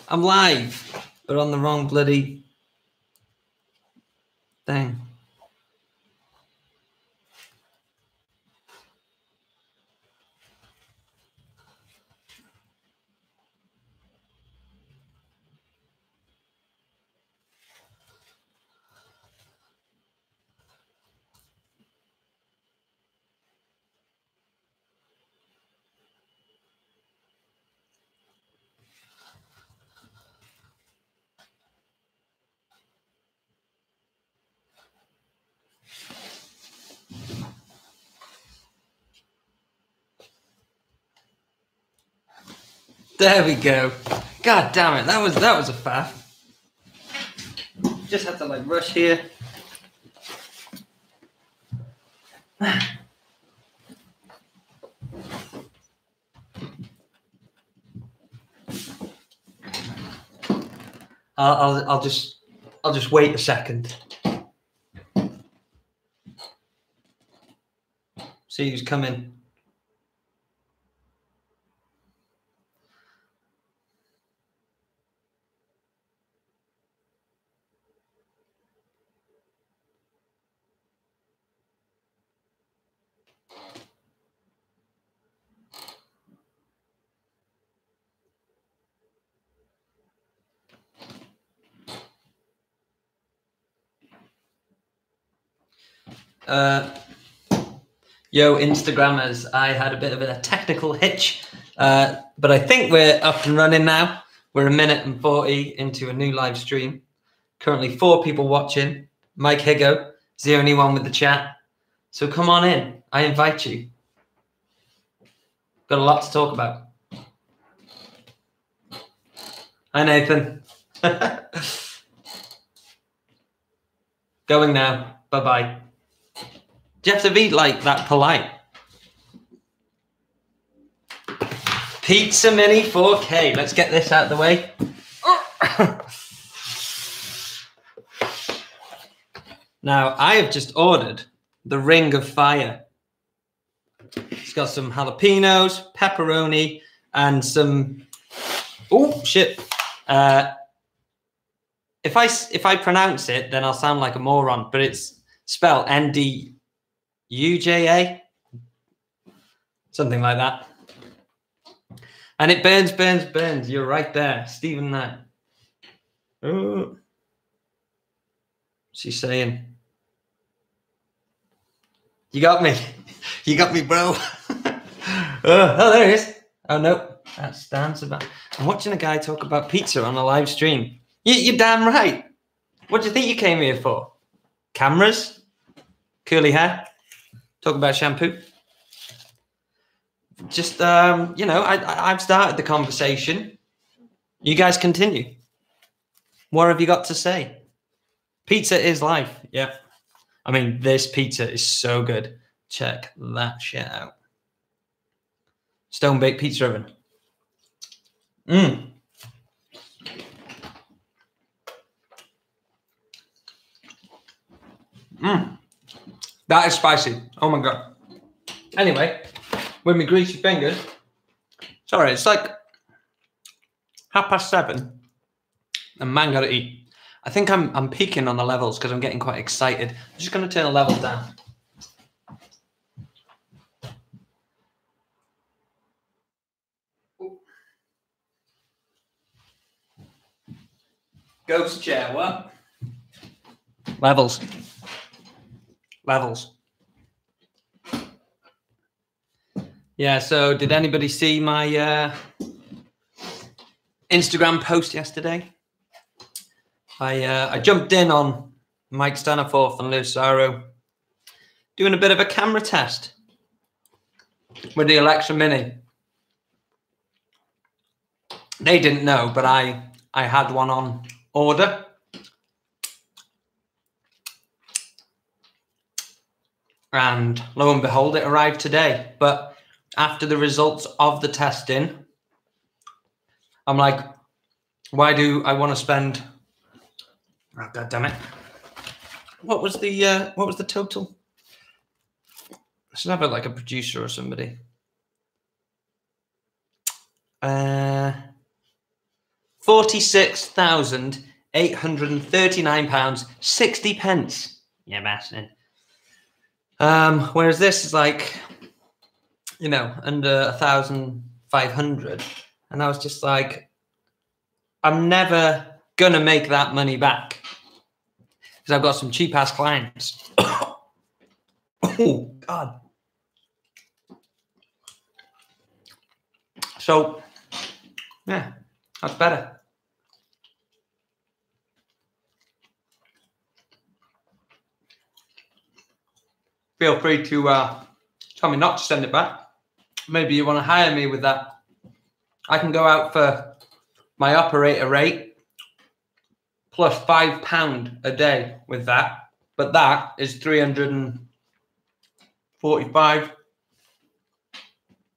I'm live, but on the wrong bloody thing. There we go. God damn it, that was a faff. Just had to like rush here. I'll just wait a second. See who's coming. Yo, Instagrammers, I had a bit of a technical hitch, but I think we're up and running now. We're 1 minute and 40 into a new live stream. Currently 4 people watching. Mike Higo is the only one with the chat. So come on in. I invite you. Got a lot to talk about. Hi, Nathan. Going now. Bye-bye. Do you have to be like that polite? Pizza Mini 4K. Let's get this out of the way. Now, I have just ordered the Ring of Fire. It's got some jalapenos, pepperoni, and some... Oh, shit. If I pronounce it, then I'll sound like a moron, but it's spelled NDUJA. Something like that. And it burns, burns, burns. You're right there. Stephen Knight. Oh. What's he saying? You got me. You got me, bro. Oh, there it is. Oh, no. That's Stan Sebastian. I'm watching a guy talk about pizza on a live stream. You're damn right. What do you think you came here for? Cameras? Curly hair? Talk about shampoo? Just, you know, I've started the conversation. You guys continue. What have you got to say? Pizza is life. Yeah. I mean, this pizza is so good. Check that shit out. Stone baked pizza oven. Mmm. Mmm. That is spicy. Oh my God. Anyway, with my greasy fingers. Sorry, it's like 7:30 and man gotta eat. I think I'm peaking on the levels because I'm getting quite excited. I'm just going to turn the levels down. Ghost chair, what? Levels. Levels. Yeah, so did anybody see my Instagram post yesterday? I jumped in on Mike Staniforth and Lewis Saro doing a bit of a camera test with the Alexa Mini. They didn't know, but I had one on order. And lo and behold, it arrived today. But after the results of the testing, I'm like, why do I want to spend... Oh, God damn it. What was the total? I should have it like a producer or somebody. £46,839.60. Yeah, bastard. Whereas this is like, you know, under 1,500. And I was just like, I'm never gonna make that money back because I've got some cheap ass clients. Oh God. So yeah, that's better. Feel free to tell me not to send it back. Maybe you want to hire me with that. I can go out for my operator rate plus £5 a day with that. But that is 345.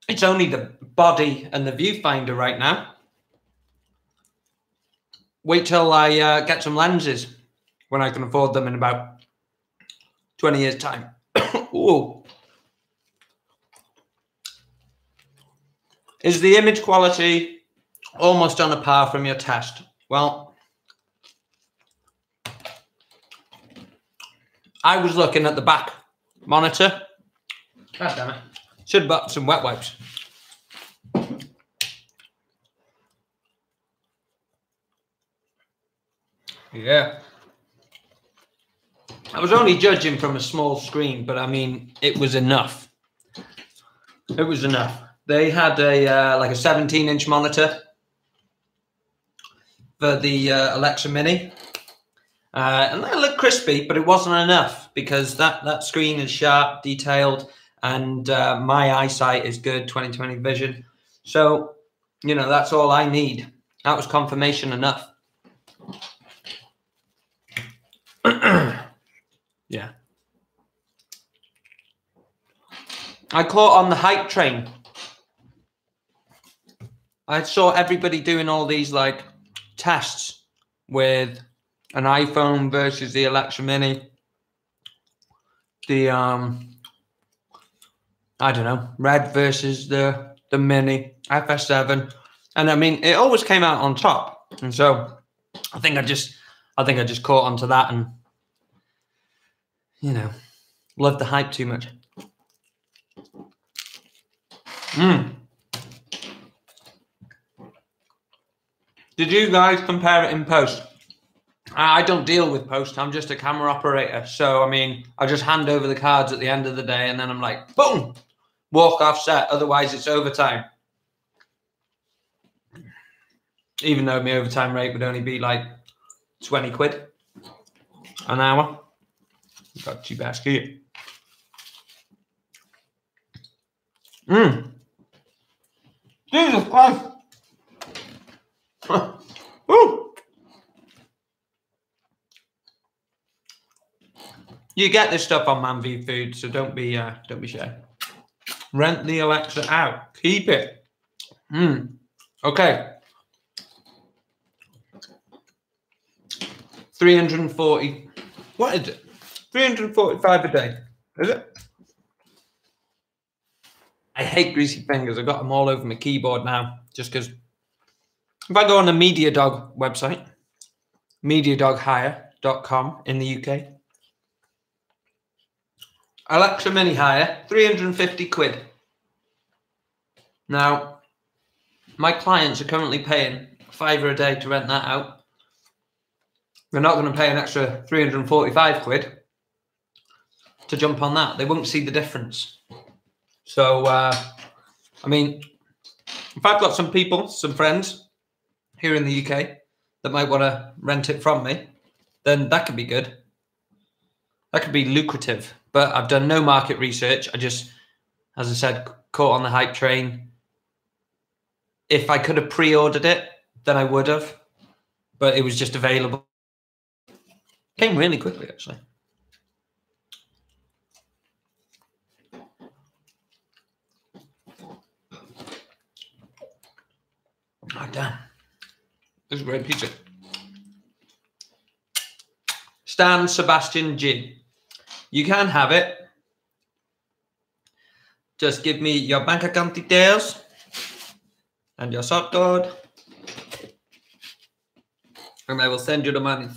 It's only the body and the viewfinder right now. Wait till I get some lenses when I can afford them in about 20 years' time. Ooh. Is the image quality almost on a par from your test? Well, I was looking at the back monitor. God damn it. Should have bought some wet wipes. Yeah. I was only judging from a small screen, but I mean, it was enough. It was enough. They had a like a 17-inch monitor for the Alexa Mini. And that looked crispy, but it wasn't enough because that screen is sharp, detailed, and my eyesight is good, 20/20 vision. So, you know, that's all I need. That was confirmation enough. Yeah. I caught on the hype train. I saw everybody doing all these like tests with an iPhone versus the Alexa Mini. The I don't know, Red versus the Mini, FS7. And I mean, it always came out on top. And so I think I just caught onto that and, you know, loved the hype too much. Did you guys compare it in post? I don't deal with post. I'm just a camera operator. So, I mean, I just hand over the cards at the end of the day and then I'm like, boom, walk off set. Otherwise, it's overtime. Even though my overtime rate would only be like 20 quid an hour. Got cheap ass gear. Jesus Christ. Woo. You get this stuff on Man V Food, so don't be shy. Rent the Alexa out. Keep it. Okay. 340. What is it? 345 a day. Is it? I hate greasy fingers. I've got them all over my keyboard now. Just because if I go on the MediaDog website, MediaDogHire.com in the UK, Alexa Mini Hire, 350 quid. Now, my clients are currently paying £5 a day to rent that out. They're not going to pay an extra 345 quid to jump on that. They won't see the difference. So, I mean, if I've got some people, some friends here in the UK that might want to rent it from me, then that could be good. That could be lucrative. But I've done no market research. I just, as I said, caught on the hype train. If I could have pre-ordered it, then I would have. But it was just available. Came really quickly, actually. Oh, damn. This is great pizza. Stan Sebastian G. You can have it. Just give me your bank account details and your sort code. and I will send you the money.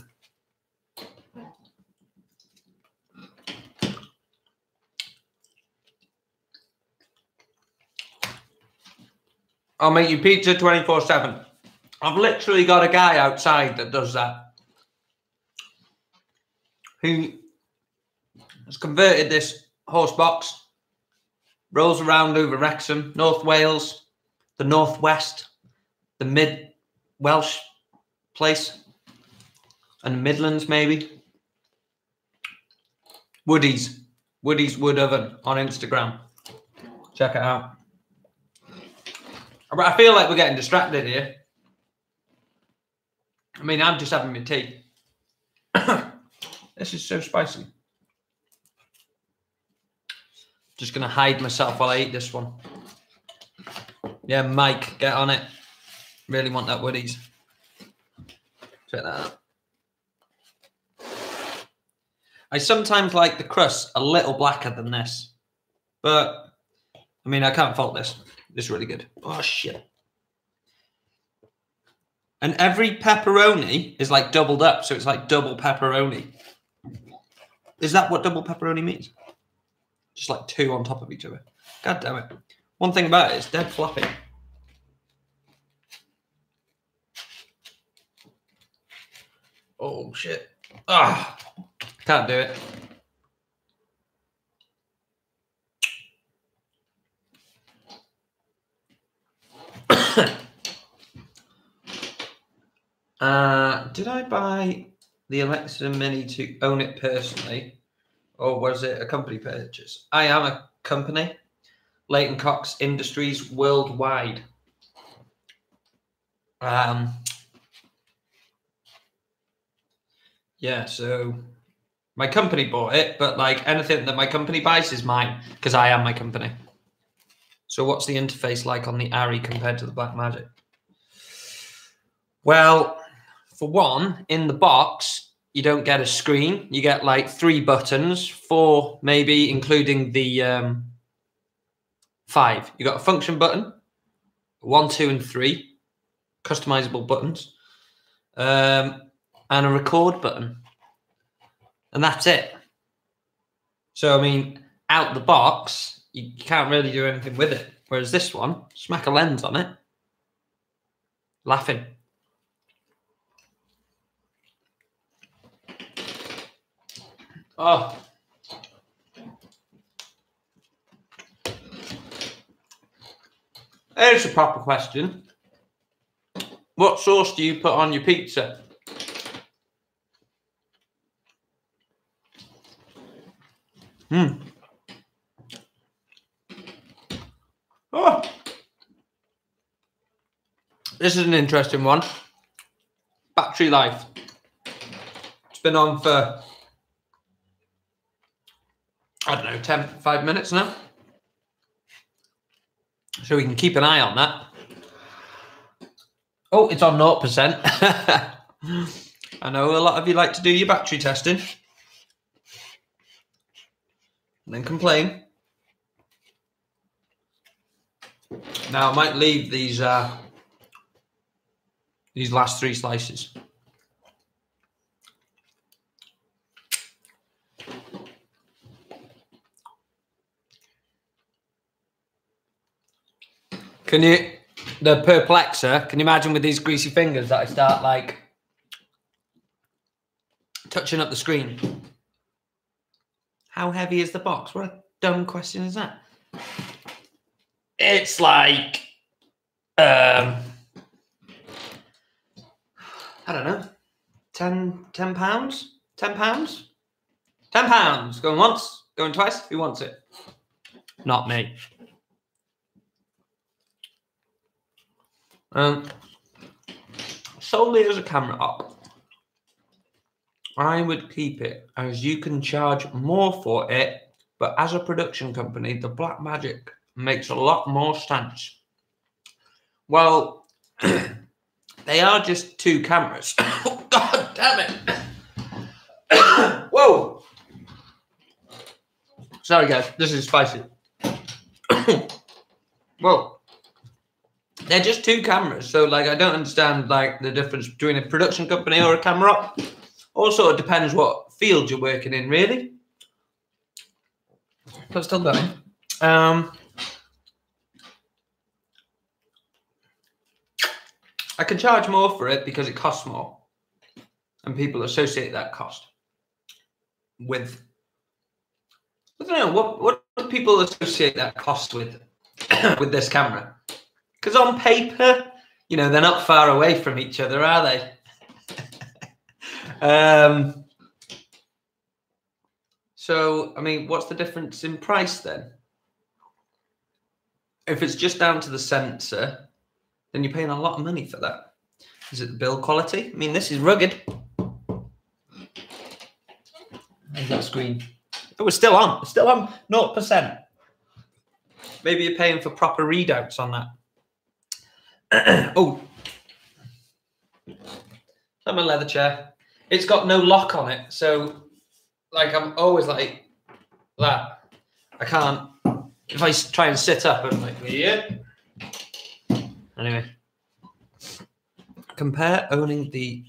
I'll make you pizza 24/7. I've literally got a guy outside that does that. He has converted this horse box, rolls around over Wrexham, North Wales, the Northwest, the Mid-Welsh place, and the Midlands maybe. Woody's Wood Oven on Instagram. Check it out. But I feel like we're getting distracted here. I mean, I'm just having my tea. This is so spicy. Just going to hide myself while I eat this one. Yeah, Mike, get on it. Really want that Woody's. Check that out. I sometimes like the crust a little blacker than this. But, I mean, I can't fault this. It's really good. Oh, shit. And every pepperoni is like doubled up. So it's like double pepperoni. Is that what double pepperoni means? Just like two on top of each other. God damn it. One thing about it, it's dead floppy. Oh, shit. Ah, can't do it. Did I buy the Alexa Mini to own it personally, or was it a company purchase? I am a company, Leighton Cox Industries Worldwide. Yeah, so my company bought it, but like anything that my company buys is mine because I am my company. So what's the interface like on the Arri compared to the Blackmagic? Well, for one, in the box, you don't get a screen. You get like 3 buttons, 4 maybe, including the 5. You got a function button, 1, 2, and 3, customizable buttons, and a record button. And that's it. So, I mean, out the box, you can't really do anything with it. Whereas this one, smack a lens on it, laughing. Oh. Here's a proper question. What sauce do you put on your pizza? Oh. This is an interesting one. Battery life. It's been on for, I don't know, 5 minutes now. So we can keep an eye on that. Oh, it's on 0%. I know a lot of you like to do your battery testing. And then complain. Now I might leave these last 3 slices. Can you, the Perplexer, can you imagine with these greasy fingers that I start like touching up the screen? How heavy is the box? What a dumb question is that? It's like, I don't know, 10 pounds? 10 pounds? 10 pounds. Going once, going twice. Who wants it? Not me. Solely as a camera op, I would keep it, as you can charge more for it, but as a production company, the Blackmagic makes a lot more sense. Well, they are just 2 cameras. Oh, God damn it. Whoa. Sorry, guys. This is spicy. Whoa. They're just two cameras, so like I don't understand like the difference between a production company or a camera op. Also, it depends what field you're working in, really. But still going. I can charge more for it because it costs more, and people associate that cost with. I don't know what do people associate that cost with with this camera. Because on paper, you know, they're not far away from each other, are they? So, I mean, what's the difference in price then? If it's just down to the sensor, then you're paying a lot of money for that. Is it the build quality? I mean, this is rugged. How's that screen? Oh, it's still on. It's still on 0%. Maybe you're paying for proper readouts on that. Oh, I'm a leather chair. It's got no lock on it, so like I'm always like that. I can't. If I try and sit up, I'm like, yeah. Anyway, compare owning the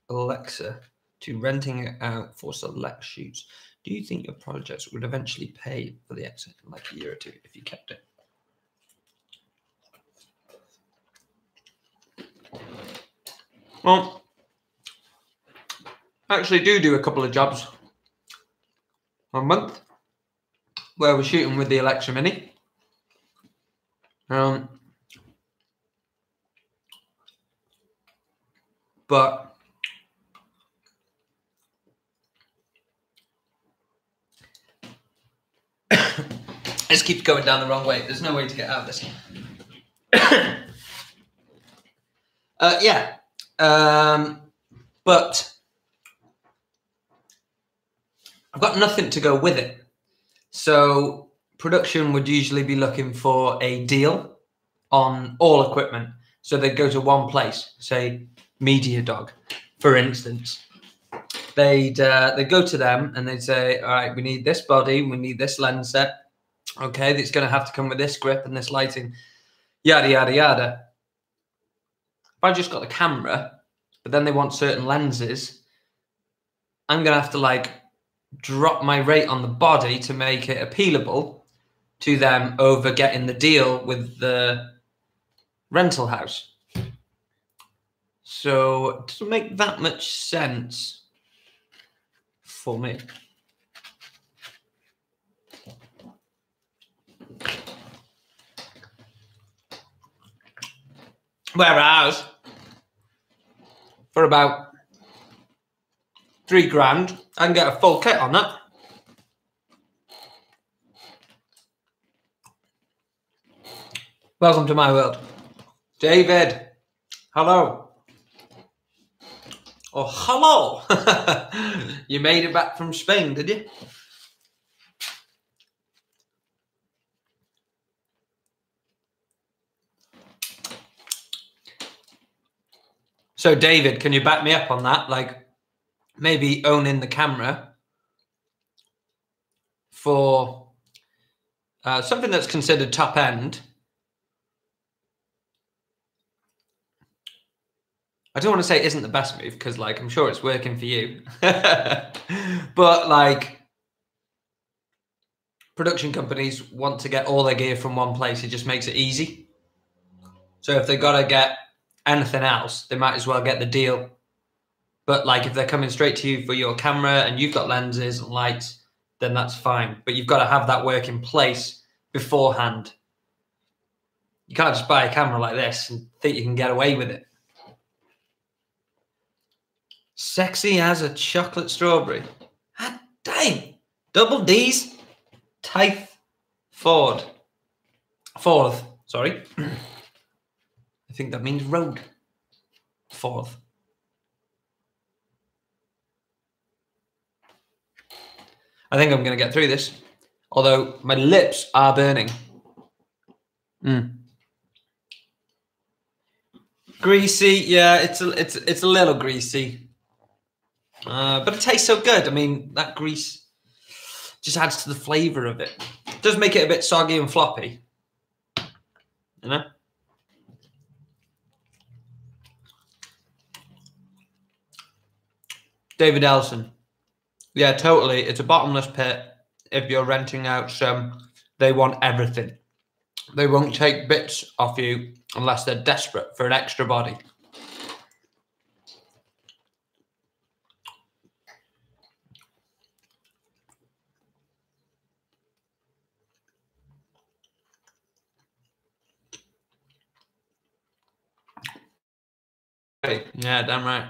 Alexa to renting it out for select shoots. Do you think your projects would eventually pay for the exit in like a year or two if you kept it? Well, I actually do a couple of jobs a month where we're shooting with the Alexa Mini. But this keeps going down the wrong way. There's no way to get out of this. Yeah. But I've got nothing to go with it. So production would usually be looking for a deal on all equipment. So they'd go to one place, say Media Dog, for instance. They'd go to them and they'd say, all right, we need this body, we need this lens set. Okay, it's going to have to come with this grip and this lighting, yada, yada, yada. If I just got the camera, but then they want certain lenses, I'm going to have to like drop my rate on the body to make it appealable to them over getting the deal with the rental house. So it doesn't make that much sense for me. Whereas for about $3,000, I can get a full kit on that. Welcome to my world. David, hello. Oh, hello. You made it back from Spain, did you? So, David, can you back me up on that? Like, maybe owning the camera for something that's considered top end. I don't want to say it isn't the best move because, like, I'm sure it's working for you. But, like, production companies want to get all their gear from one place. It just makes it easy. So if they've got to get anything else, they might as well get the deal. But like if they're coming straight to you for your camera and you've got lenses and lights, then that's fine. But you've got to have that work in place beforehand. You can't just buy a camera like this and think you can get away with it. Sexy as a chocolate strawberry. Ah, dang. Double D's. Tythe Ford. Fourth, sorry. I think that means road. Fourth. I think I'm going to get through this, although my lips are burning. Greasy, yeah, it's a little greasy, but it tastes so good. I mean, that grease just adds to the flavour of it. It does make it a bit soggy and floppy, you know. David Elson. Yeah, totally. It's a bottomless pit. If you're renting out some, they want everything. They won't take bits off you unless they're desperate for an extra body. Yeah, damn right.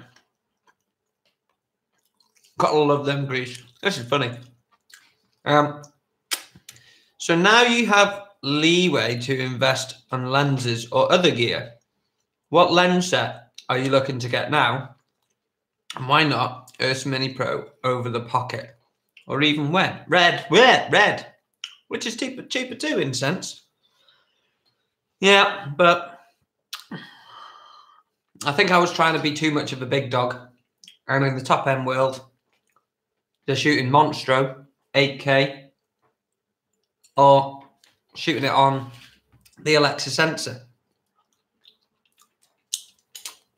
Gotta love them grease. This is funny. So now you have leeway to invest on lenses or other gear. What lens set are you looking to get now? And why not Ursa Mini Pro over the Pocket? Or even red, which is cheaper too in a sense. Yeah, but I think I was trying to be too much of a big dog. And in the top end world, they're shooting Monstro 8K or shooting it on the Alexa sensor.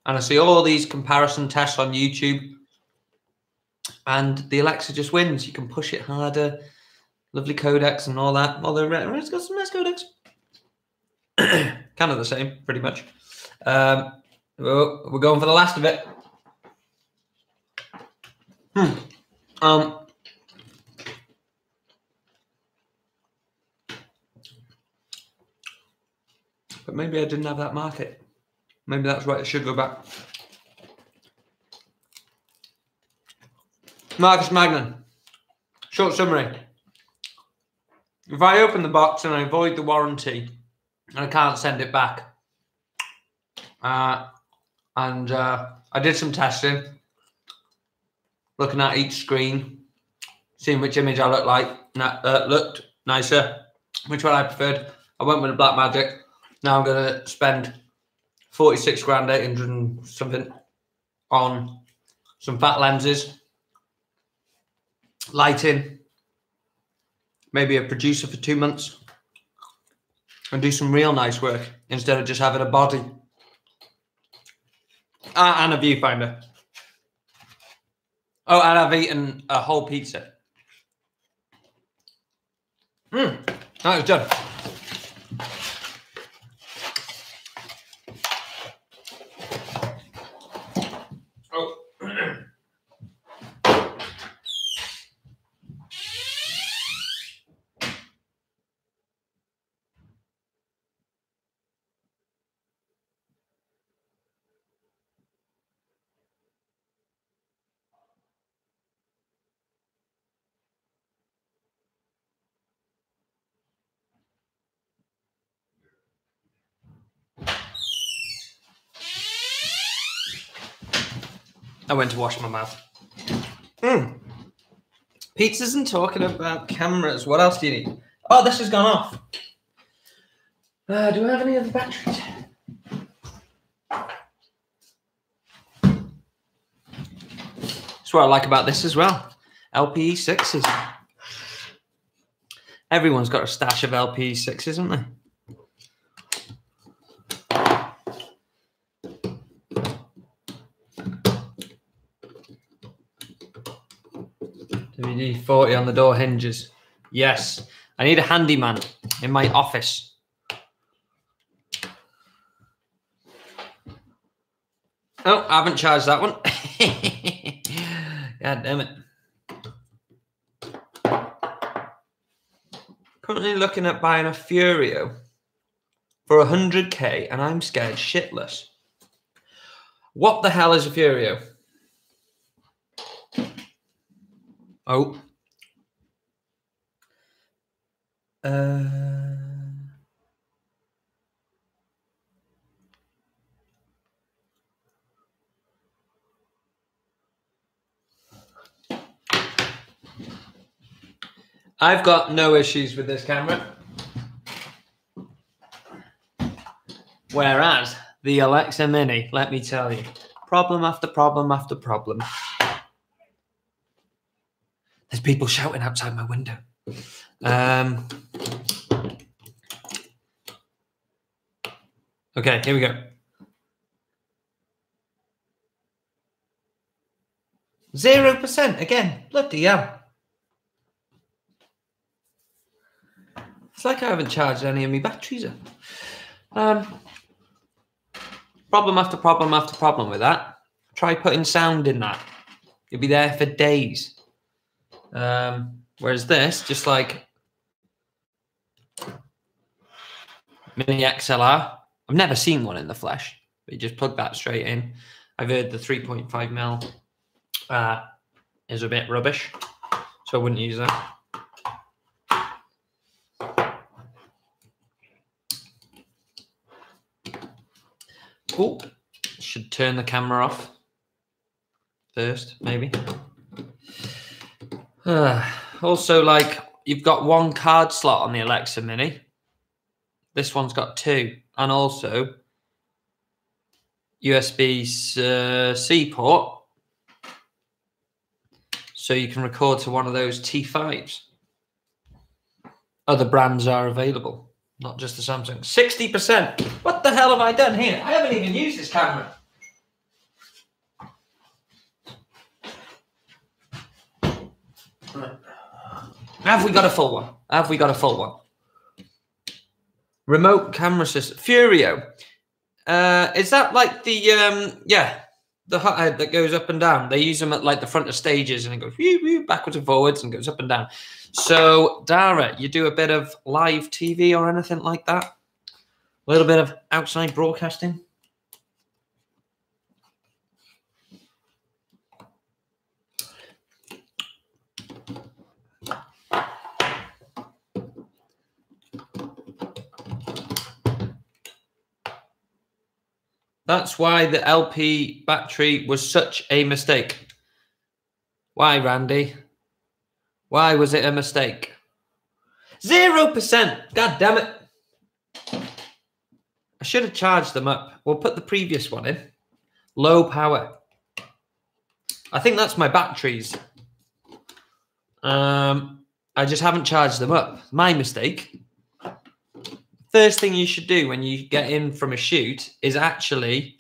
And I see all these comparison tests on YouTube, and the Alexa just wins. You can push it harder, lovely codecs and all that. Although it's got some nice codecs. Kind of the same, pretty much. We're going for the last of it. But maybe I didn't have that market. Maybe that's why it should go back. Marcus Magnan. Short summary. If I open the box and I void the warranty and I can't send it back, I did some testing, looking at each screen, seeing which image I looked nicer, which one I preferred. I went with a Blackmagic. Now I'm going to spend 46 grand, 800 and something on some fat lenses, lighting, maybe a producer for 2 months, and do some real nice work instead of just having a body and a viewfinder. Oh, and I've eaten a whole pizza. That was done. I went to wash my mouth. Pizzas and talking about cameras. What else do you need? Oh, this has gone off. Do I have any other batteries? That's what I like about this as well. LPE6s. Everyone's got a stash of LPE6s, haven't they? WD-40 on the door hinges. Yes. I need a handyman in my office. Oh, I haven't charged that one. God damn it. Currently looking at buying a Furio for 100k and I'm scared shitless. What the hell is a Furio? Oh. I've got no issues with this camera. Whereas the Alexa Mini, let me tell you, problem after problem after problem. There's people shouting outside my window. Okay, here we go. 0% again. Bloody hell. It's like I haven't charged any of my batteries up. Problem after problem after problem with that. Try putting sound in that. You'll be there for days. Whereas this, just like Mini XLR, I've never seen one in the flesh. But you just plug that straight in. I've heard the 3.5mm is a bit rubbish, so I wouldn't use that. Oh, should turn the camera off first, maybe. Also, like, you've got one card slot on the Alexa Mini. This one's got two, and also USB-C port, so you can record to one of those T5s. Other brands are available. Not just the Samsung. 60%. What the hell have I done here? I haven't even used this camera. Right. Have we got a full one? Have we got a full one? Remote camera system. Furio. Is that like the the hot head that goes up and down? They use them at like the front of stages, and it goes backwards and forwards and goes up and down. So, Dara, you do a bit of live TV or anything like that? A little bit of outside broadcasting? That's why the LP battery was such a mistake. Why, Randy? Why was it a mistake? 0%. God damn it. I should have charged them up. We'll put the previous one in. Low power. I think that's my batteries. I just haven't charged them up. My mistake. First thing you should do when you get in from a shoot is actually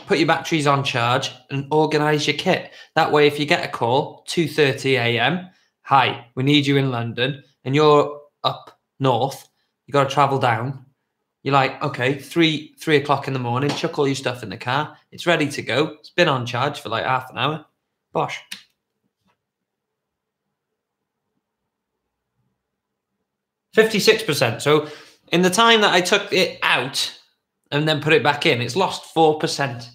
put your batteries on charge and organise your kit. That way, if you get a call, 2:30 a.m, hi, we need you in London, and you're up north, you got to travel down. You're like, okay, 3 o'clock in the morning, chuck all your stuff in the car. It's ready to go. It's been on charge for like half an hour. Bosh. %. So in the time that I took it out and then put it back in, it's lost 4%.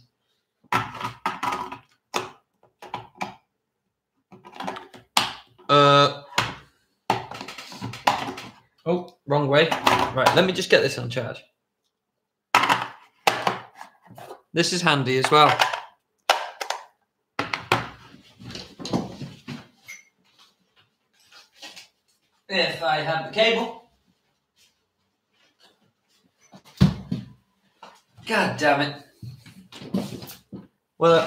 Oh, wrong way. Right, let me just get this on charge. This is handy as well. If I had the cable. God damn it. Well,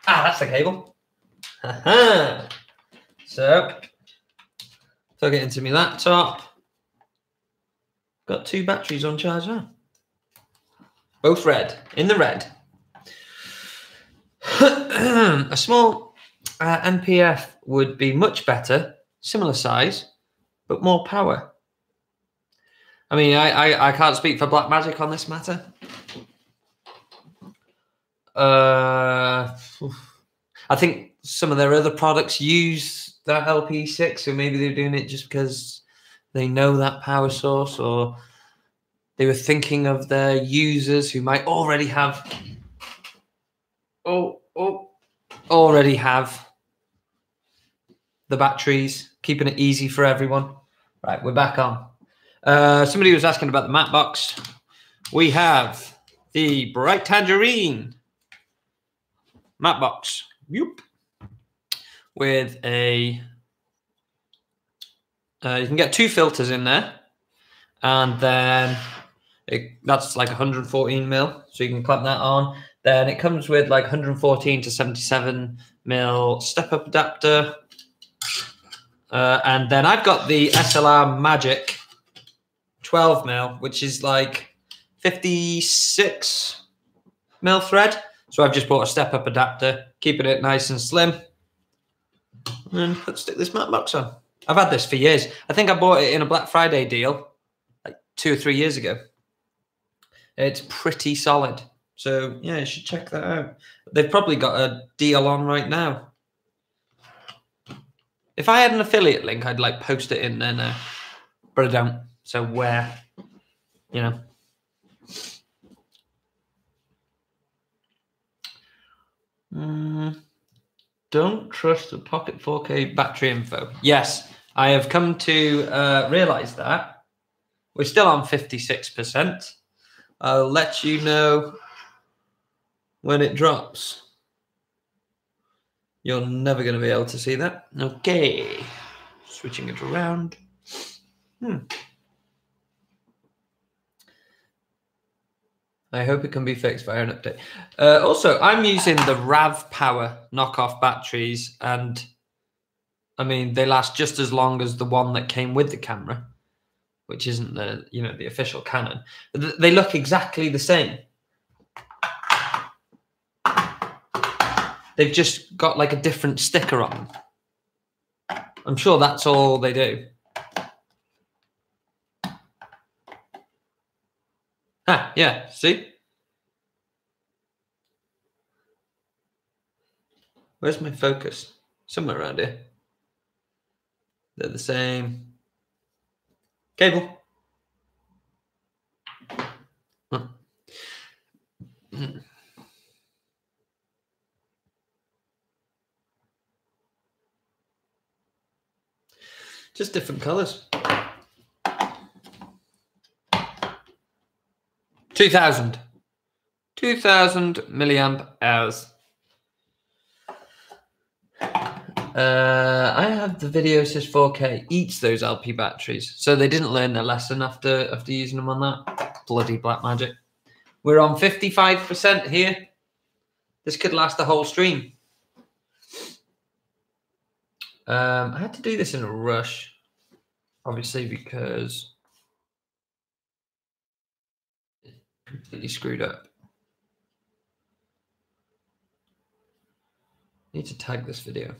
that's the cable. So, plug it into my laptop. Got 2 batteries on charge now. Both red, in the red. A small MPF would be much better, similar size, but more power. I mean, I can't speak for Blackmagic on this matter. I think some of their other products use that LP6, so maybe they're doing it just because they know that power source, or they were thinking of their users who might already have the batteries, keeping it easy for everyone. Right, we're back on. Somebody was asking about the matte box. We have the Bright Tangerine matte box. Yep. With a you can get 2 filters in there, and then that's like 114mm, so you can clamp that on. Then it comes with like 114 to 77mm step-up adapter, and then I've got the SLR Magic 12mm, which is like 56mm thread. So I've just bought a step-up adapter, keeping it nice and slim. And let's stick this matte box on. I've had this for years. I think I bought it in a Black Friday deal like 2 or 3 years ago. It's pretty solid. So yeah, you should check that out. They've probably got a deal on right now. If I had an affiliate link, I'd like post it in there now. But I don't. So where, you know. Don't trust the Pocket 4K battery info. Yes, I have come to realize that. We're still on 56%. I'll let you know when it drops. You're never going to be able to see that. Okay. Switching it around. I hope it can be fixed via an update. Also, I'm using the RAV Power knockoff batteries, and I mean they last just as long as the one that came with the camera, which isn't the the official Canon. They look exactly the same. They've just got like a different sticker on them. I'm sure that's all they do. Ah, yeah, see? Where's my focus? Somewhere around here. They're the same. Cable. Just different colors. 2000 milliamp hours. I have the video says 4K eats those LP batteries, so they didn't learn their lesson after using them on that. Bloody Blackmagic. We're on 55% here. This could last the whole stream. I had to do this in a rush, obviously, because it completely screwed up. Need to tag this video.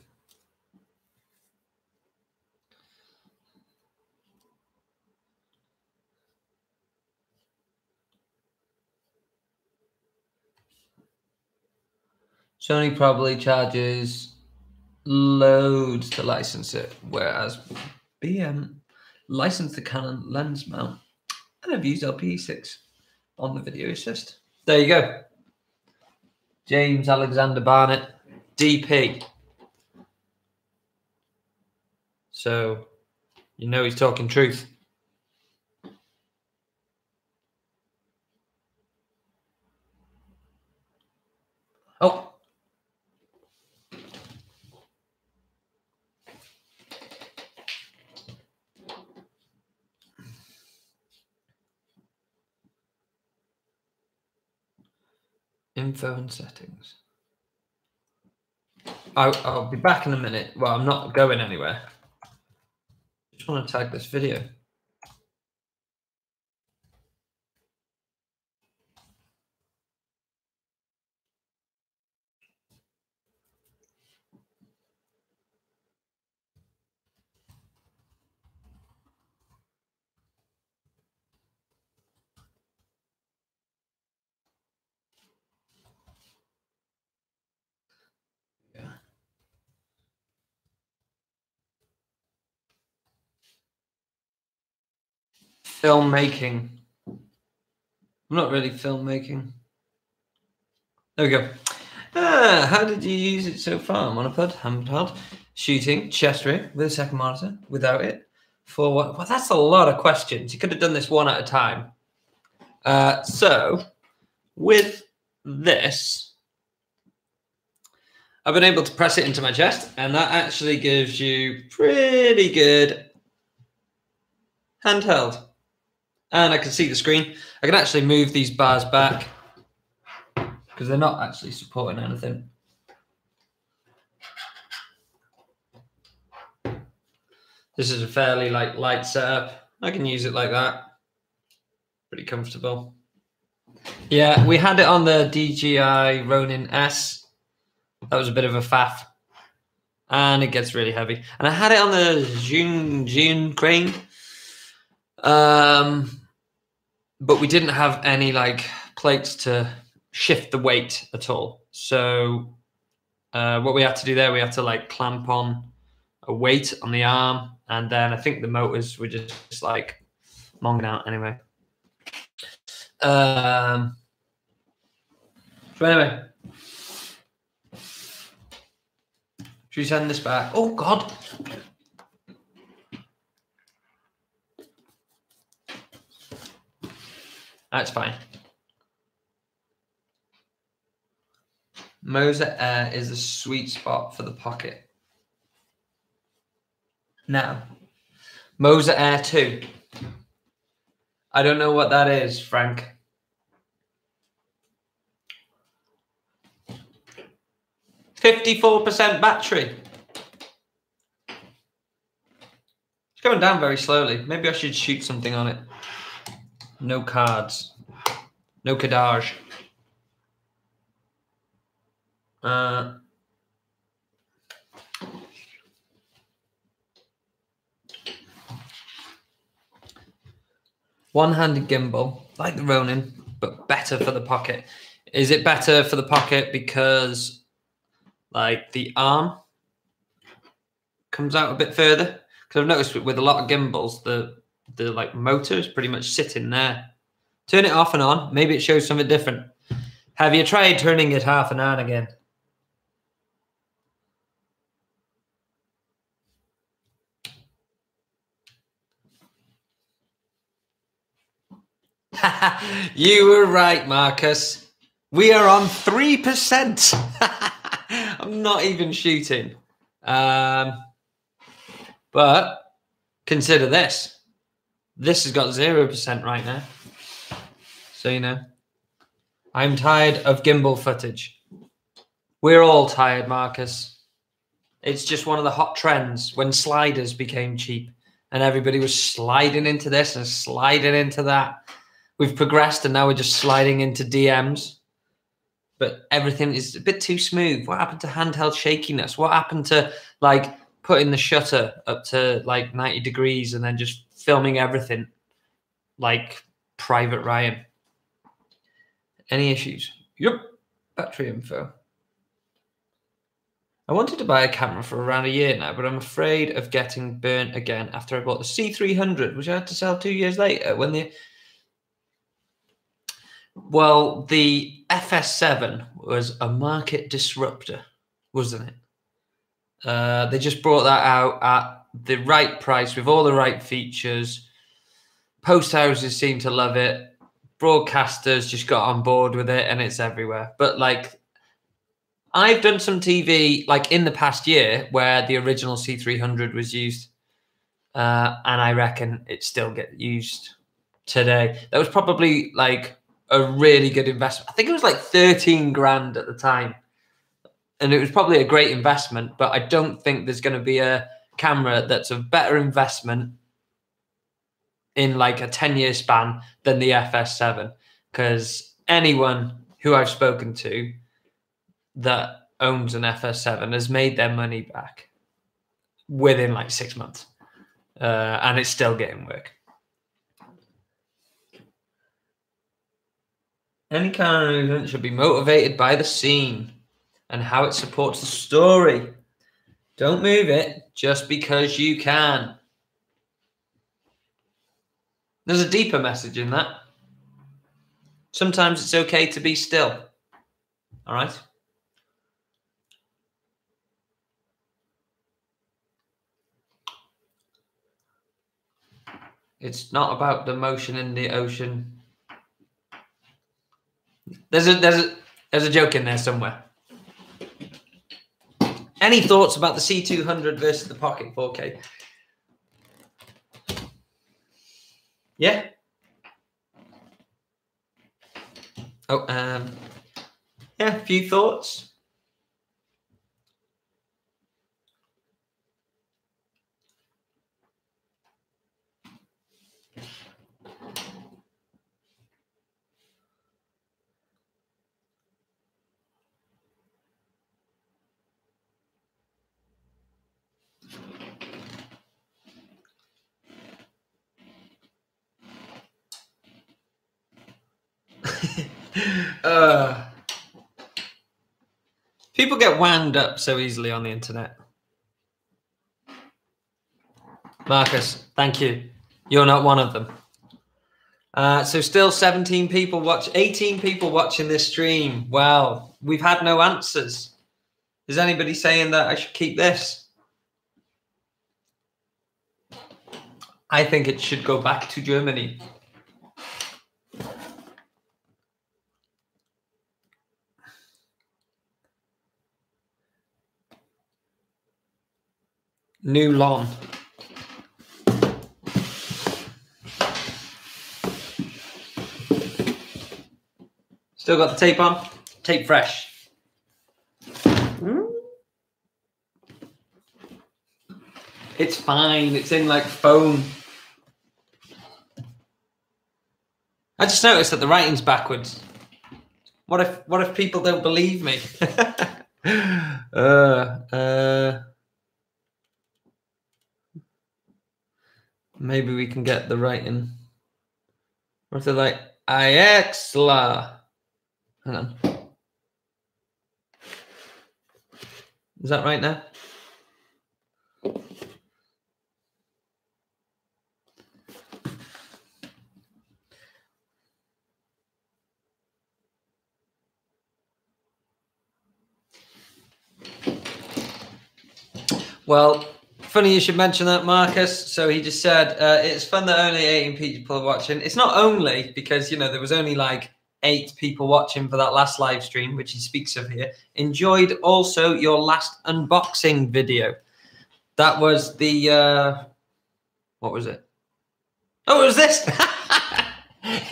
Sony probably charges loads to license it, whereas BM licensed the Canon lens mount, and I've used LPE6 on the video assist. There you go. James Alexander Barnett, DP. So, you know he's talking truth. Oh. Info and settings. I'll be back in a minute. Well, I'm not going anywhere. Just want to tag this video. Filmmaking. I'm not really filmmaking. There we go. How did you use it so far? Monopod, handheld, shooting, chest ray with a second monitor, without it. For what? Well, that's a lot of questions. You could have done this one at a time. So, with this, I've been able to press it into my chest, and that actually gives you pretty good handheld. And I can see the screen. I can actually move these bars back because they're not actually supporting anything. This is a fairly light setup. I can use it like that. Pretty comfortable. Yeah, we had it on the DJI Ronin S. That was a bit of a faff. And it gets really heavy. And I had it on the Zhiyun Crane. But we didn't have any like plates to shift the weight at all. So what we had to do there, we had to like clamp on a weight on the arm. And then I think the motors were just like monging out anyway. So anyway, should we send this back? Oh God. That's fine. Moza Air is the sweet spot for the pocket. Now, Moza Air 2. I don't know what that is, Frank. %54 battery. It's going down very slowly. Maybe I should shoot something on it. No cards. No cardage. 1-handed gimbal, like the Ronin, but better for the pocket. Is it better for the pocket because like the arm comes out a bit further? Because I've noticed with a lot of gimbals, the like motor is pretty much sitting there. Turn it off and on. Maybe it shows something different. Have you tried turning it half an hour again? You were right, Marcus. We are on 3%. I'm not even shooting. But consider this. This has got 0% right now. So, you know, I'm tired of gimbal footage. We're all tired, Marcus. It's just one of the hot trends when sliders became cheap and everybody was sliding into this and sliding into that. We've progressed and now we're just sliding into DMs. But everything is a bit too smooth. What happened to handheld shakiness? What happened to like putting the shutter up to like 90 degrees and then just filming everything like Private Ryan? Any issues? Yep. Battery info. I wanted to buy a camera for around a year now, but I'm afraid of getting burnt again after I bought the C300, which I had to sell 2 years later when the... Well, the FS7 was a market disruptor, wasn't it? They just brought that out at the right price with all the right features. Post houses seem to love it. Broadcasters just got on board with it and it's everywhere. But like, I've done some TV like in the past year where the original C300 was used. And I reckon it still gets used today. That was probably like a really good investment. I think it was like 13 grand at the time. And it was probably a great investment, but I don't think there's going to be a camera that's a better investment in like a 10-year span than the FS7. Because anyone who I've spoken to that owns an FS7 has made their money back within like 6 months. And it's still getting work. Any kind of movement should be motivated by the scene and how it supports the story. Don't move it just because you can. There's a deeper message in that. Sometimes it's okay to be still. All right? It's not about the motion in the ocean. There's a joke in there somewhere. Any thoughts about the C200 versus the Pocket 4K? Yeah. Oh, yeah, a few thoughts. People get wound up so easily on the internet. Marcus, thank you. You're not one of them. So still 17 people 18 people watching this stream. Well, we've had no answers. Is anybody saying that I should keep this? I think it should go back to Germany. New lawn. Still got the tape on? Tape fresh. It's fine. It's in like foam. I just noticed that the writing's backwards. What if people don't believe me? Maybe we can get the writing. Or if they're like Ixla. Hang on. Is that right now? Well, funny you should mention that, Marcus. So he just said, it's fun that only 18 people are watching. It's not only because, you know, there was only like 8 people watching for that last live stream, which he speaks of here. Enjoyed also your last unboxing video. That was the, what was it? Oh, it was this.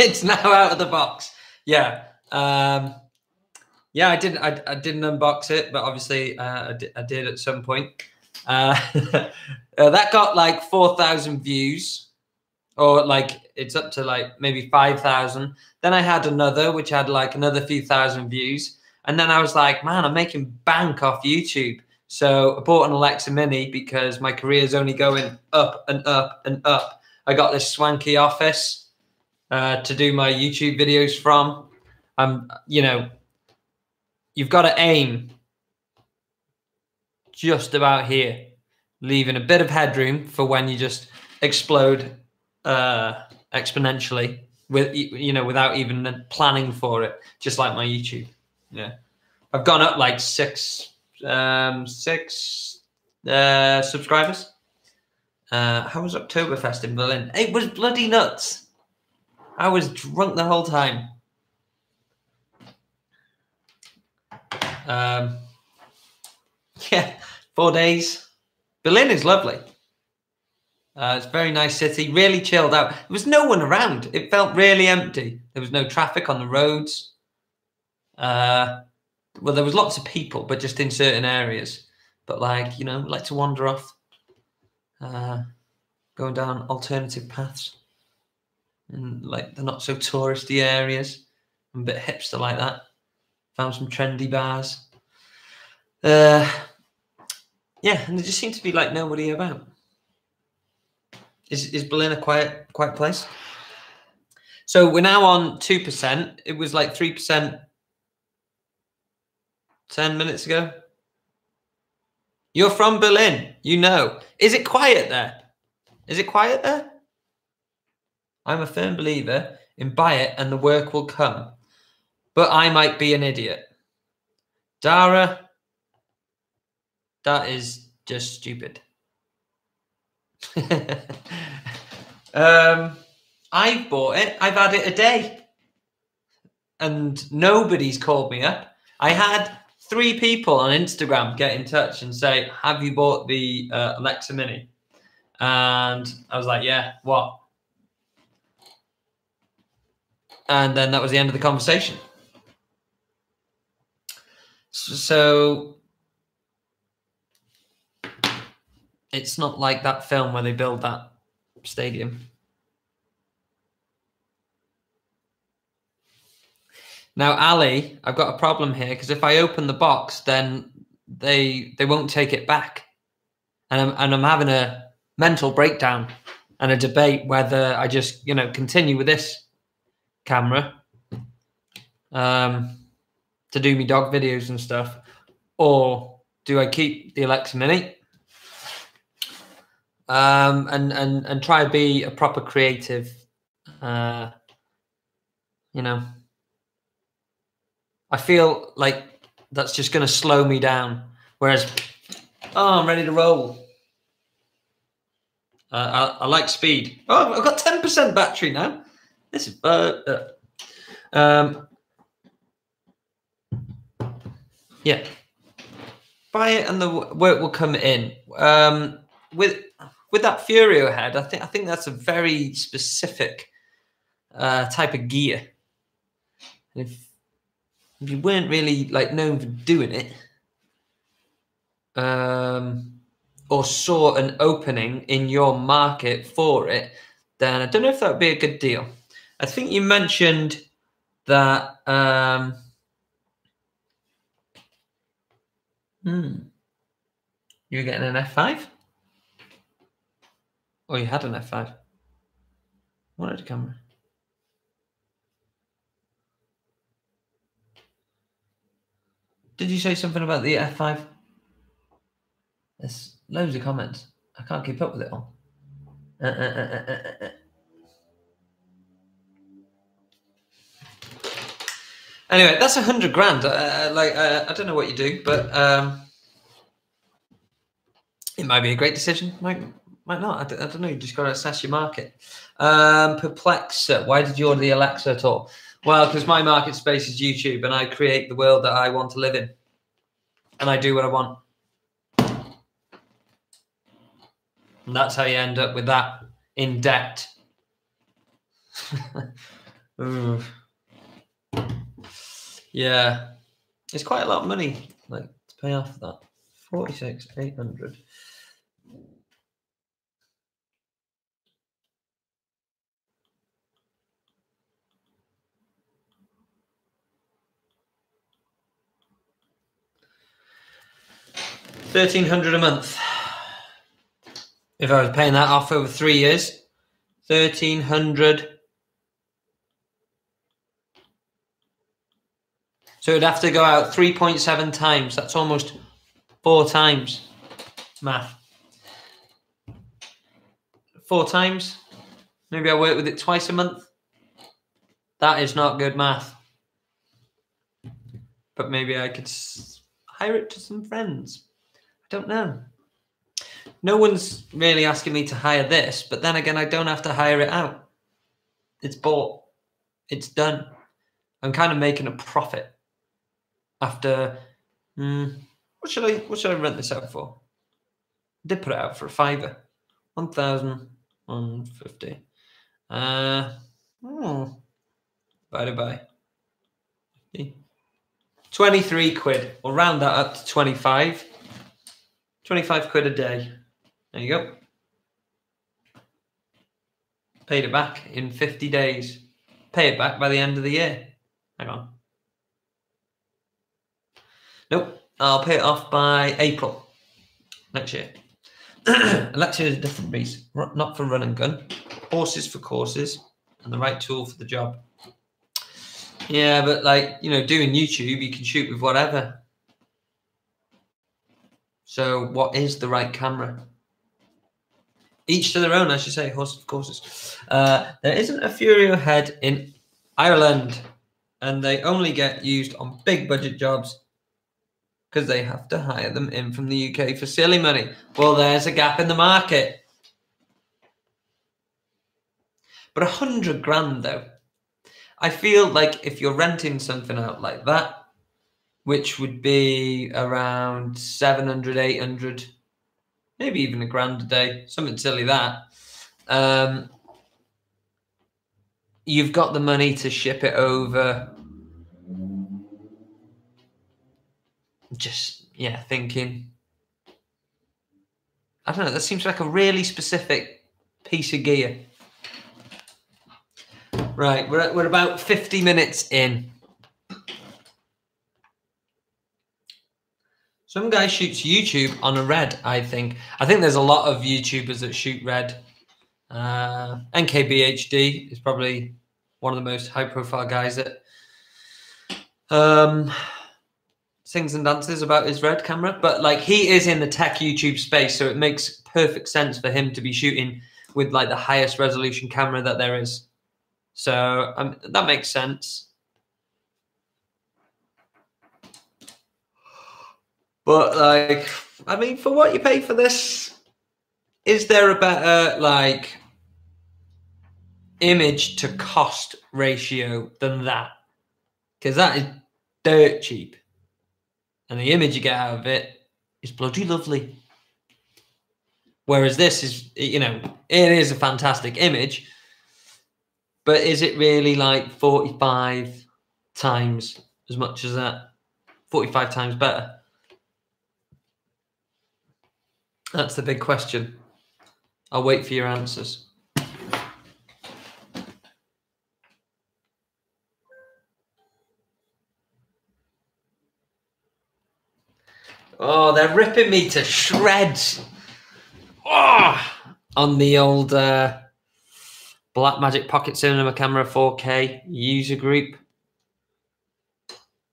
It's now out of the box. Yeah. Yeah, I didn't unbox it, but obviously I did at some point. That got like 4,000 views, or like it's up to like maybe 5,000. Then I had another which had like another few thousand views, and then I was like, man, I'm making bank off YouTube. So I bought an Alexa Mini because my career is only going up and up and up. I got this swanky office to do my YouTube videos from. You know, you've got to aim just about here, leaving a bit of headroom for when you just explode exponentially with, you know, without even planning for it, just like my YouTube. Yeah, I've gone up like six subscribers. How was Oktoberfest in Berlin? It was bloody nuts. I was drunk the whole time. Yeah, 4 days. Berlin is lovely. It's a very nice city, really chilled out. There was no one around. It felt really empty. There was no traffic on the roads. Well, there was lots of people, but just in certain areas. But like, you know, like to wander off, going down alternative paths and like the not so touristy areas. I'm a bit hipster like that. Found some trendy bars. Yeah, and there just seemed to be like nobody about. Is Berlin a quiet place? So we're now on 2%. It was like 3% 10 minutes ago. You're from Berlin, you know. Is it quiet there? Is it quiet there? I'm a firm believer in buy it and the work will come. But I might be an idiot. Dara, that is just stupid. I've bought it. I've had it a day. And nobody's called me up. I had 3 people on Instagram get in touch and say, have you bought the Alexa Mini? And I was like, yeah, what? And then that was the end of the conversation. So it's not like that film where they build that stadium. Now, Ali, I've got a problem here because if I open the box, then they won't take it back, and I'm having a mental breakdown and a debate whether I just, you know, continue with this camera to do me dog videos and stuff, or do I keep the Alexa Mini and try to be a proper creative? You know, I feel like that's just going to slow me down. Whereas, oh, I'm ready to roll. I like speed. Oh, I've got 10% battery now. This is yeah. Buy it and the work will come in. With that Furio head, I think that's a very specific type of gear. And if you weren't really like known for doing it, or saw an opening in your market for it, then I don't know if that would be a good deal. I think you mentioned that you were getting an F5? Or you had an F5? What did the camera? Did you say something about the F5? There's loads of comments. I can't keep up with it all. Anyway, that's 100 grand. I don't know what you do, but it might be a great decision. Might not. I don't know. You just got to assess your market. Perplexa. Why did you order the Alexa at all? Well, because my market space is YouTube, and I create the world that I want to live in, and I do what I want. And that's how you end up with that in debt. Yeah, it's quite a lot of money, like, to pay off that. 46,800. $1,300 a month. If I was paying that off over 3 years, 1,300. So it'd have to go out 3.7 times. That's almost 4 times. Math. 4 times. Maybe I work with it twice a month. That is not good math. But maybe I could hire it to some friends. I don't know. No one's really asking me to hire this, but then again, I don't have to hire it out. It's bought. It's done. I'm kind of making a profit after. What should I rent this out for? I did put it out for a $5. 1,150. Divided by 23 quid. We'll round that up to 25. 25 quid a day. There you go. Paid it back in 50 days. Pay it back by the end of the year. Hang on. Nope. I'll pay it off by April next year. Alexa is a different beast. Not for run and gun. Horses for courses. And the right tool for the job. Yeah, but like, doing YouTube, you can shoot with whatever. So what is the right camera? Each to their own, I should say. Horses for courses. There isn't a Furio head in Ireland. And they only get used on big budget jobs because they have to hire them in from the UK for silly money. Well, there's a gap in the market. But 100 grand, though. I feel like if you're renting something out like that, which would be around 700, 800, maybe even a grand a day, something silly that, you've got the money to ship it over. Just, thinking. I don't know, that seems like a really specific piece of gear. Right, we're about 50 minutes in. Some guy shoots YouTube on a Red, I think. I think there's a lot of YouTubers that shoot Red. NKBHD is probably one of the most high-profile guys that Sings and dances about his Red camera, but like he is in the tech YouTube space, so it makes perfect sense for him to be shooting with like the highest resolution camera that there is. So that makes sense. But like, I mean, for what you pay for this, is there a better like image to cost ratio than that? Because that is dirt cheap. And the image you get out of it is bloody lovely. Whereas this is, you know, it is a fantastic image, but is it really like 45 times as much as that? 45 times better? That's the big question. I'll wait for your answers. Oh, they're ripping me to shreds. Oh, on the old Blackmagic Pocket Cinema Camera 4K user group.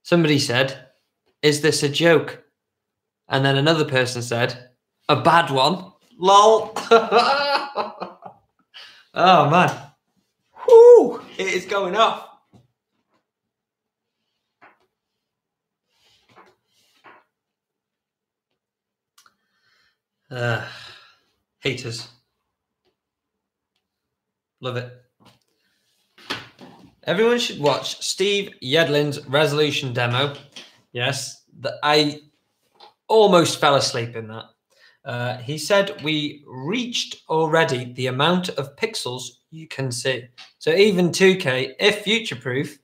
Somebody said, "Is this a joke?" And then another person said, "A bad one." Lol. Oh, man. Whoo! It is going off. Haters. Love it. Everyone should watch Steve Yedlin's resolution demo. Yes, I almost fell asleep in that. He said we reached already the amount of pixels you can see. So even 2K, if future-proof,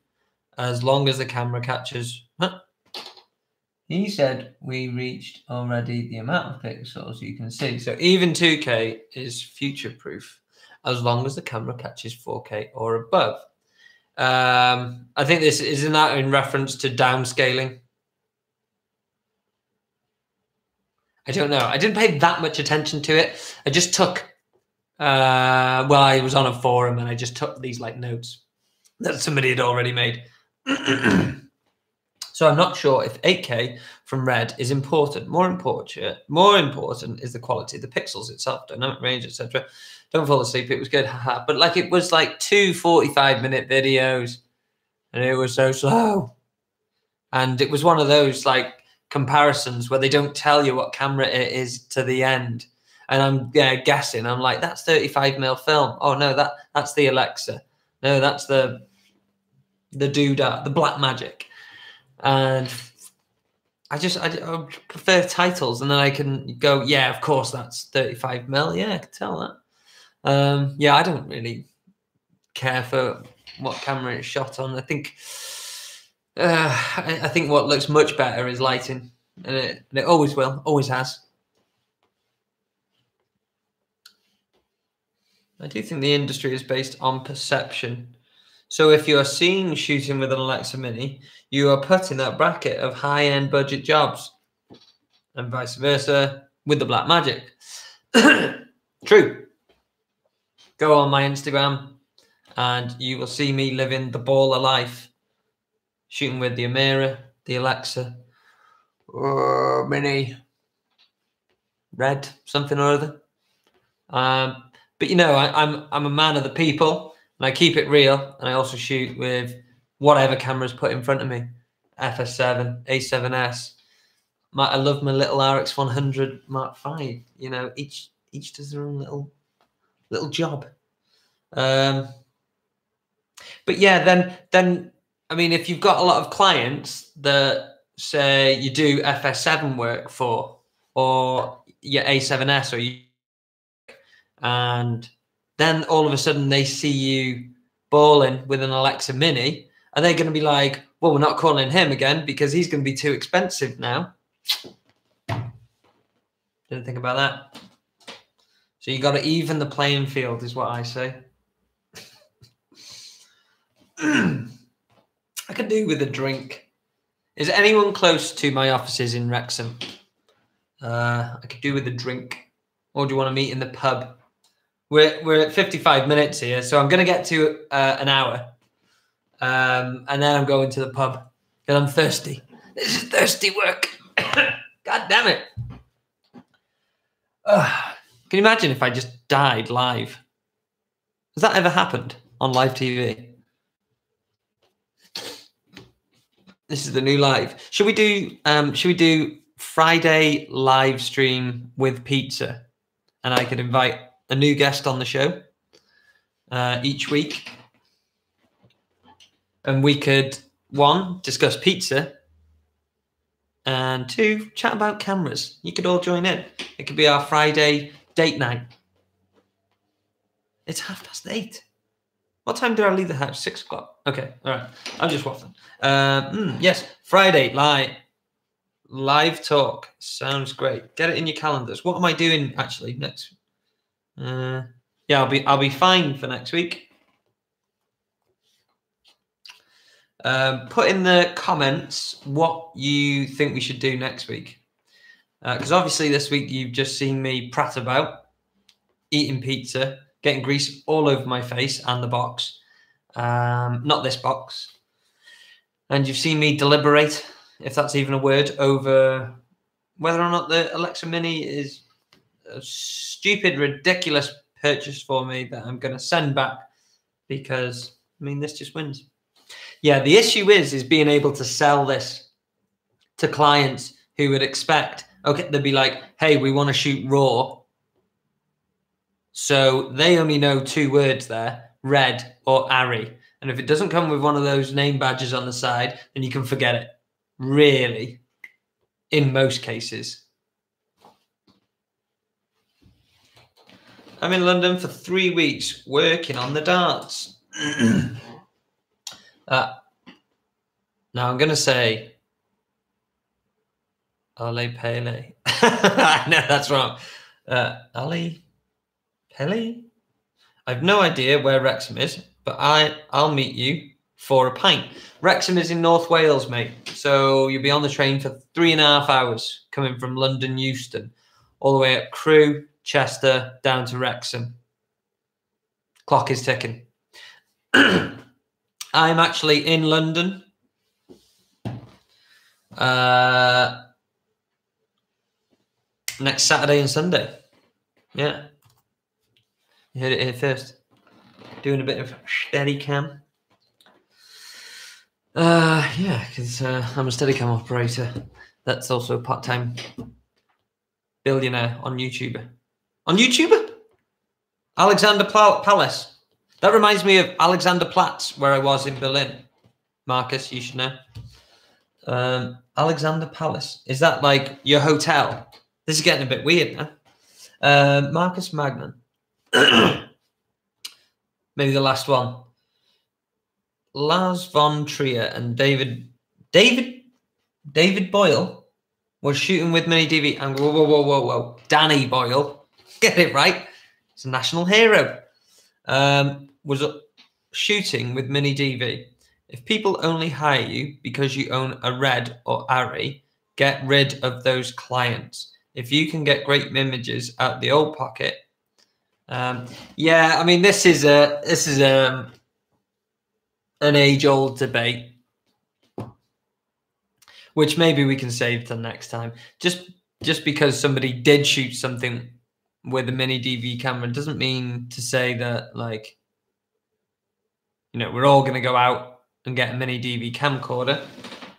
as long as the camera catches... Huh? He said we reached already the amount of pixels you can see. So even 2K is future-proof as long as the camera catches 4K or above. I think this isn't that in reference to downscaling. I don't know. I didn't pay that much attention to it. I just took, well, I was on a forum and I just took these like notes that somebody had already made. So I'm not sure if 8K from Red is important. More important is the quality of the pixels itself, dynamic range, etc. Don't fall asleep. It was good, haha. But like it was like 2 45-minute videos, and it was so slow. And it was one of those like comparisons where they don't tell you what camera it is to the end. And I'm guessing. I'm like, that's 35mm film. Oh no, that's the Alexa. No, that's the Doodah, the Blackmagic. And I prefer titles, and then I can go, yeah, of course that's 35mm. Yeah, I can tell that. Yeah, I don't really care for what camera it's shot on. I think I think what looks much better is lighting, and it always will, always has. I do think the industry is based on perception. So if you are seen shooting with an Alexa Mini, you are put in that bracket of high-end budget jobs, and vice versa with the Blackmagic. True. Go on my Instagram and you will see me living the baller life, shooting with the Amira, the Alexa, Mini, Red, something or other. But you know, I'm a man of the people. And I keep it real, and I also shoot with whatever camera's put in front of me. FS7, A7S. I love my little RX100 Mark V. You know, each does their own little job. But yeah, then I mean, if you've got a lot of clients that say you do FS7 work for, or your A7S, or you, and then all of a sudden they see you balling with an Alexa Mini, are they going to be like, well, we're not calling him again because he's going to be too expensive now? Didn't think about that. So you got to even the playing field is what I say. I could do with a drink. Is anyone close to my offices in Wrexham? I could do with a drink. Or do you want to meet in the pub? We're at 55 minutes here, so I'm going to get to an hour. And then I'm going to the pub. Because I'm thirsty. This is thirsty work. God damn it. Can you imagine if I just died live? Has that ever happened on live TV? This is the new live. Should we do Friday live stream with pizza? And I could invite a new guest on the show each week. And we could, 1, discuss pizza. And 2, chat about cameras. You could all join in. It could be our Friday date night. It's 8:30. What time do I leave the house? 6 o'clock. Okay, all right. I'm just waffling. Yes, Friday live talk. Sounds great. Get it in your calendars. What am I doing actually next? Yeah, I'll be fine for next week. Put in the comments what you think we should do next week. Because obviously this week you've just seen me prat about eating pizza, getting grease all over my face and the box. Not this box. And you've seen me deliberate, if that's even a word, over whether or not the Alexa Mini is a stupid, ridiculous purchase for me that I'm going to send back because, I mean, this just wins. Yeah, the issue is being able to sell this to clients who would expect, okay, they'd be like, hey, we want to shoot RAW. So they only know 2 words there, Red or Arri. And if it doesn't come with one of those name badges on the side, then you can forget it. Really, in most cases. I'm in London for 3 weeks working on the darts. Now I'm going to say Ale Pele. No, that's wrong. Ale Pele? I've no idea where Wrexham is, but I'll meet you for a pint. Wrexham is in North Wales, mate. So you'll be on the train for 3.5 hours coming from London Euston, all the way up Crewe, Chester, down to Wrexham. Clock is ticking. I'm actually in London. Next Saturday and Sunday. Yeah. You heard it here first. Doing a bit of Steadicam. Yeah, because I'm a Steadicam operator. That's also a part-time billionaire on YouTuber. On YouTuber? Alexander Palace. That reminds me of Alexander Platz, where I was in Berlin. Marcus, you should know. Alexander Palace. Is that like your hotel? This is getting a bit weird now. Marcus Magnan. Maybe the last one. Lars von Trier and David Boyle was shooting with Mini DV. And whoa. Danny Boyle. Get it right. It's a national hero. Was shooting with Mini DV. If people only hire you because you own a Red or Arri, get rid of those clients. If you can get great images out the old pocket. Yeah, I mean, this is an age-old debate, which maybe we can save till next time. Just because somebody did shoot something with a Mini DV camera doesn't mean to say that, like, you know, we're all going to go out and get a Mini DV camcorder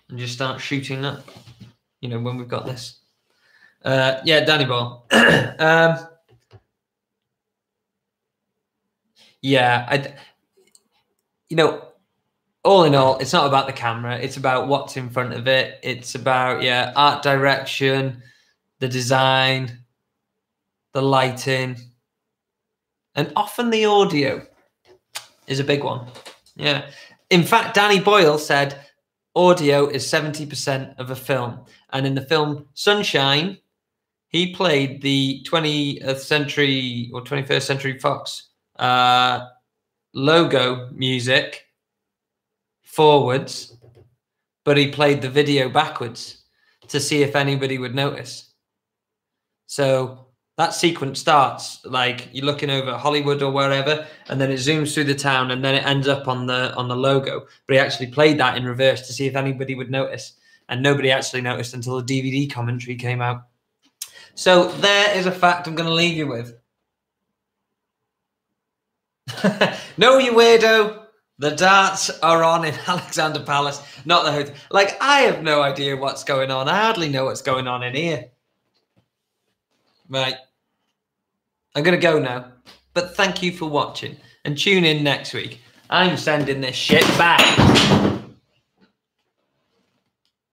and just start shooting that, you know, when we've got this. Yeah, Danny Ball. Yeah, you know, all in all, it's not about the camera. It's about what's in front of it. It's about, yeah, art direction, the design, the lighting, and often the audio is a big one. Yeah. In fact, Danny Boyle said audio is 70% of a film. And in the film Sunshine, he played the 20th century or 21st century Fox logo music forwards, but he played the video backwards to see if anybody would notice. So That sequence starts like you're looking over Hollywood or wherever, and then it zooms through the town, and then it ends up on the logo. But he actually played that in reverse to see if anybody would notice, and nobody actually noticed until the DVD commentary came out. So there is a fact I'm going to leave you with. No, you weirdo. The darts are on in Alexander Palace, not the hotel. Like, I have no idea what's going on. I hardly know what's going on in here. Right. I'm going to go now. But thank you for watching. And tune in next week. I'm sending this shit back.